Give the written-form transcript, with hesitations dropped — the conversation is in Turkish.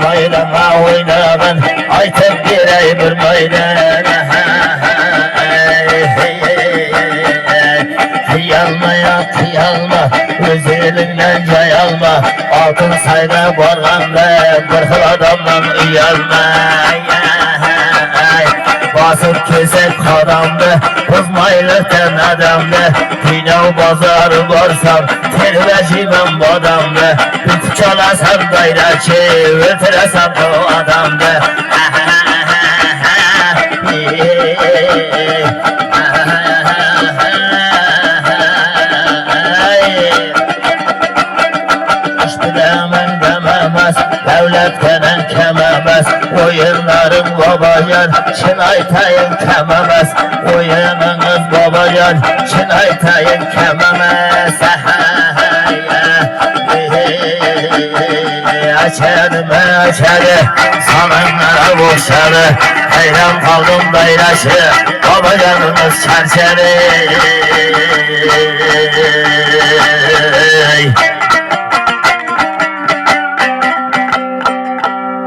bayrama oynagan aytıp birey bir maydan. Kıyalma ya kıyalma, öz elinden cay alma, altın sayda barganda bir xil adamdan uyalma. Basıp kesek adamdı, kızmaylıktan adamdı, Kıynav bazarı varsam, tervecimem badamdı, Büt çalasam dayraçı, ötüresem o adamdı. Bilemem dememez, devletten kememez, oyunların babacan, Çınaytayın kememez, oyununuz babacan, Çınaytayın kememez. Açadı, salınlara boşadı, hayran kaldım dayraşı, babacanınız çerçeri.